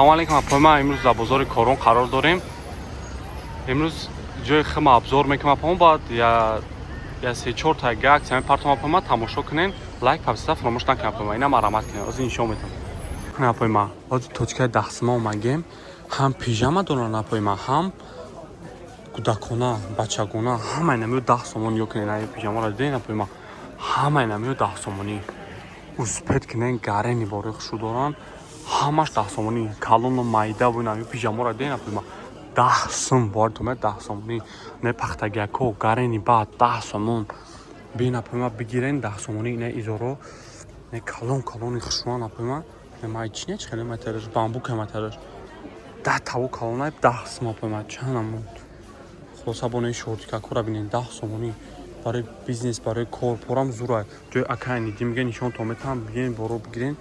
салом алейкум апома имрӯз дар бозори корон қарор дорем. имрӯз ҷои хама обзор мекунам апома баъд я 3-4 та гак сами партом апома тамошо кунен лайк подписаться фаромӯш накунем апома ина марамат кунем ози нишон метам апома ози точкаи дахсима омагем ҳам пижама доран апома ҳам кӯдакона бачагона ҳама инамиё 10 сомон ё кунен ай пижамаро диден апома ҳама инамиё 10 сомонӣ успед кунен гарени бори хушу доран ҳамаш 10 сомонӣ калону майда бо инамиё пижамаро диден апома 10 сом бори тумай 10 сомонӣ не пахтагиако гарени баъд 10 сомон бин апома бигирен 10 сомонӣ ина изоро не калони хушуан апома не майчине чхеле матераш бамбука матераш да таво калонай 10 сом апома чанамон хулоса бо не шортикакора бинен 10 сомонӣ барои бизнес барои кор порам зурай ҷои акайни димга нишон то метам бигирен боро бигирен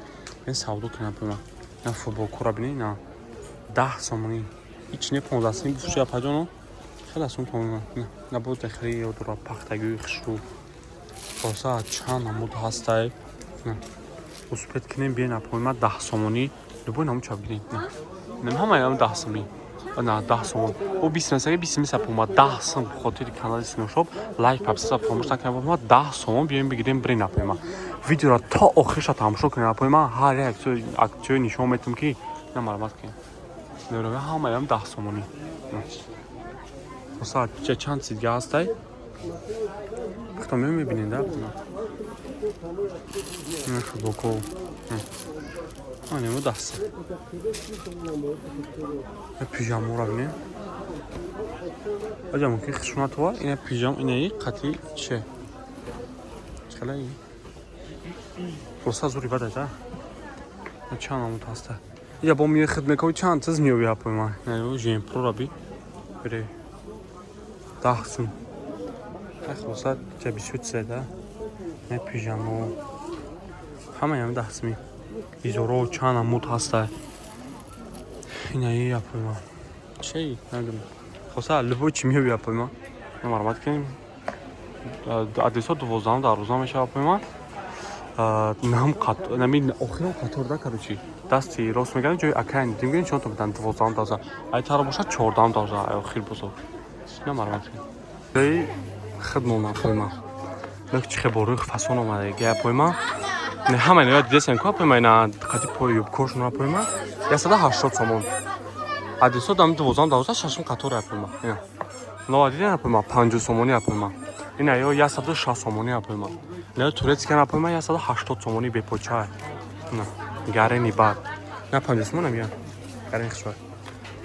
ин савдо кунем апома на футболкора бинен на 10 сомонӣ ҳич не 15 сомонӣ бифуши апаҷоно хеле асон томема на боз дехри ёдора пахтагии хушу хулоса чанд намуд ҳастай успед кунем биен апома 10 сомонӣ любой намуд ча бигирен не ҳама ям 10 сомонӣ на 10 сомон о 20 месаги 20 мес апома 10 сом хотири канали синошоп лайк подписаться фаромӯш накунем апома 10 сомон бием бигирем бирен апома видеоро то охириша тамошо кунем апома ҳар як аксиёи нишон метам ки ина марамат кунем нерӯга ҳама ям 10 сомонӣ хулоса чанд сидга ҳастай хто мебинен да ин футболко немо 10 сом пижамора бинен аҷа мумкин хушунатова ина пижам инаи қатъи че чалаи хулоса зури бадай да чанд намуд ҳаста я бо миёи хидмекови чанд чиз миёби апома жемпрора би бире 10 сом хулоса ча бисётсе да не пижамо ҳама ям 10 соми изоро чанд намуд ҳаста инаи апома чӣ надонам хулоса любой чӣ миёби апома марамат кунем адресо 12-12 мешава апома нам қат нами охирам қатор да короче дасти рост мегардем ҷои акайн димгин чон то метан 12-12 ай тара бошад 14-12 ай охир бозор ина марамат кунем ҷои хидмон апома лек чихе борих фасон омадаги апома не ҳама ина дидесем ко апома ина қати пои юбкошон апома 180 сомон адресо дам 12-12 шашум қатор апома ина нова диден апома 50 сомони апома ина ё 160 сомони апома не турецкан апома 180 сомони бепоча ина гарени бад на 50 сомон амия гарени хушвай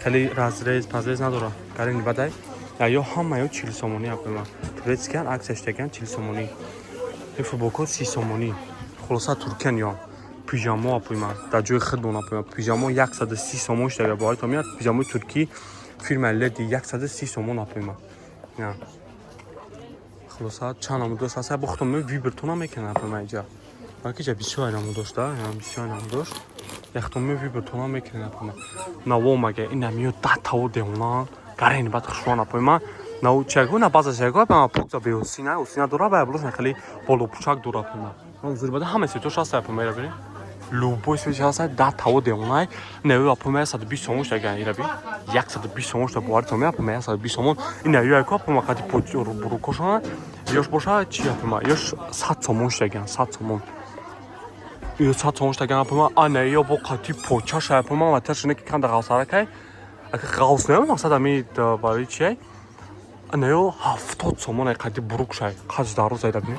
хели разрез пазрез надора гарени бадай ё ҳама ё 40 сомони апома турецкан аксиштаган 40 сомони футболко 30 сомони хулоса туркан ё пижамо апома дар ҷои хидмон апома пижамо 130 сомон штага бори то миад пижамои туркӣ фирмаи леди 130 сомон апома на хулоса чанд намуд дошт аса бохтом вибртона мекунем апома иҷа балки ҷа бисёр намуд дошт да бисёр намуд дошт яхтом вибртона мекунем апома наво мага ина миё да таво деона гарени бад хушуан апома нау чаго на база чаго апома пукта беосина усина дора ба блош нахали боло пучак дора апома зур бада ҳама сетош аста апома ира бирин любой свеч аста да таво деонай неё апома 120 сомон штага ира би 120 сомон шта бори то ме апома 120 сомон ина ё яко апома қати почор бурукошона ёш боша чи апома ёш 100 сомон штага 100 сомон ё 100 сомон штага апома ана ё бо қати поча ша апома маташ не канда ғавсаракай ака ғавс не мақсад ами барои чи ана ё 70 сомон қати бурук шай қач дароз айда бин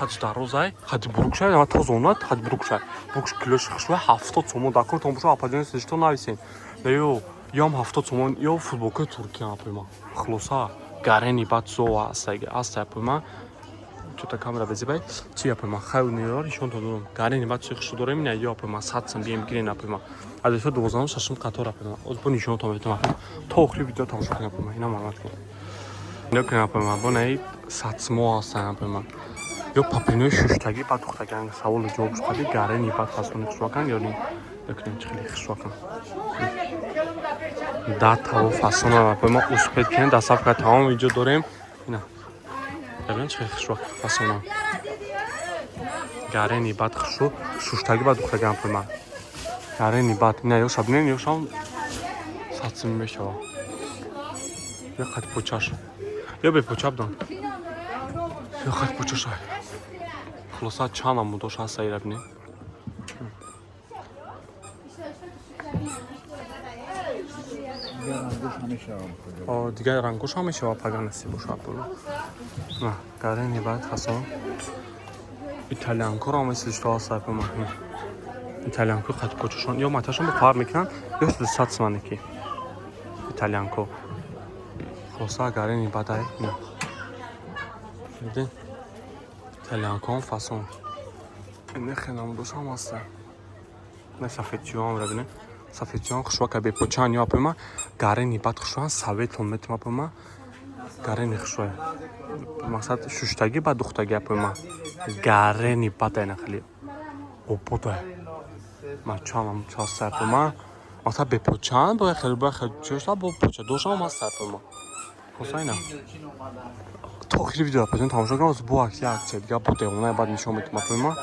қач дарозай қати бурук шай ама тозонат қати бурук шай бурук килош хушва 70 сомон дакор том боша апаҷон сишто нависен ё ям 70 сомон ё футболка туркия апома хулоса гарени бад зо аста апома чута камера безибай чи апома хай нёр ишон то дорам гарени бад чи хушу дорам ина ё апома 100 сом бием гирен апома адресо 12-6 қатор апома оз бо нишон то метам то охири видео тамошо кунем апома ина маълумот кунем ина кунем апома бо наи сатсмо астан апома ё папинои шуштагӣ бад духтаган саволу ҷавоб шудаги гарени бад фасони хушвакан ё не бекунем чхели хушвакан да таво фасона апома успед кунем дастафка тамом иҷо дорем ина бебинем чхели хушвак фасона гарени бад хушу шуштагӣ бад духтаган апома гарени бад не ёшаб не ёшам сатсим мешава я хат почаш я бе почаб дан я хат почаша хлоса чанам мудоша сайрабни о дигар рангош ҳамеша паганаси бошад на гарени бад фасон итальянкоро мислиш то сапма итальянко хат почашон ё маташон бо фар мекунан ё сатсманики итальянко хлоса гарени бадай на видин итальянко фасон не хенам дошам аста не сафетчион рабине сафетчион хушва бе почан ё апма гарени бад хушва саветон метма апма гарени хушва мақсад шуштаги ба духтаги апма гарени бадай нахли опота мачанам часта апма мақсад бе почан бо хел чошта бо поча дошам аста апма хосайна то охири видео апма тамошо кардам бо акция дига буде онай бад нишон метма апма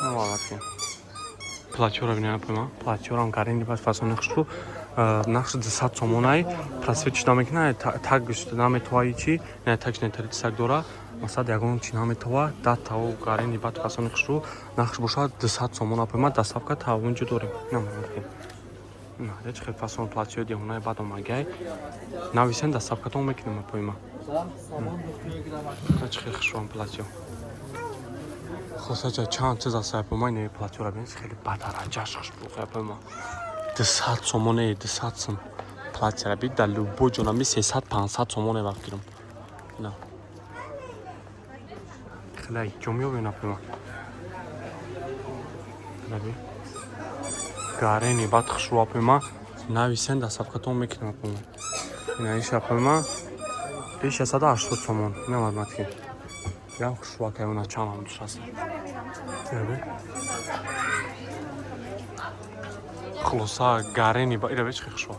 намалатки платёра бинем апма платёрам гарени бад фасони хушу нақш 200 сомонай просветчида мекунад тагш наметоваи чи не тагш не таритсак дора масад ягон чи наметова да тав гарени бад фасони хушу нақш бошад 200 сомон апма дастапка тавунҷу дорем намалатки на реч хел фасон платёр ди онай бад омагай нависен дастапкатон мекунем апма реч хел хушон платёр хосача чанд чиз аст апма не платёра бинес хели бадараҷашаш буқ апма 200 сомоне 200 сом платья бит да любой ҷонами 300-500 сомоне вақт гирам на хелай ҷомё бина пема наби гарени бад хушва пема нависен да сафкатон мекунам пема ина иша пема иша 180 сомон не мадматки я хушва кайона чанам душас наби хлоса гарени ба ира чӣ хушва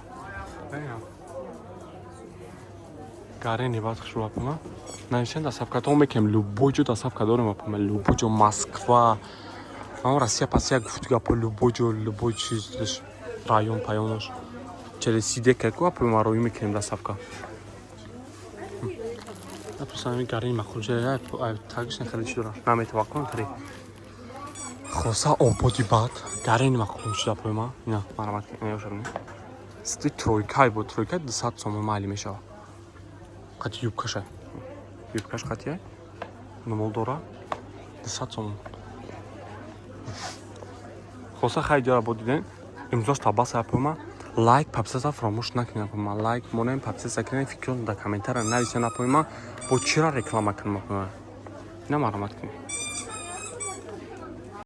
гарени бад хушва пема навишен да сафкатон мекем любой ҷо да сафка дорем пема любой ҷо Москва ам Россия пасия гуфтуга по любой ҷо любой чиз район паёнаш через сиде како пема рои мекем да сафка написано гарени махулҷа тагиш нехели чӣ дора наметова кун тари хлоса ободи бад гарени мақулум шуда пойма ина марамат неёшабни сти тройкай бо тройка 200 сомон майли мешава қати юбкаша юбкаш қатия номол дора 200 сомон хлоса хай ҷара бо диден имзош табаса пойма лайк подписаться фромӯш накунем пойма лайк монем подписаться кунем фикрон да комментария нависен пойма бо чира реклама кунем пойма ина марамат кунем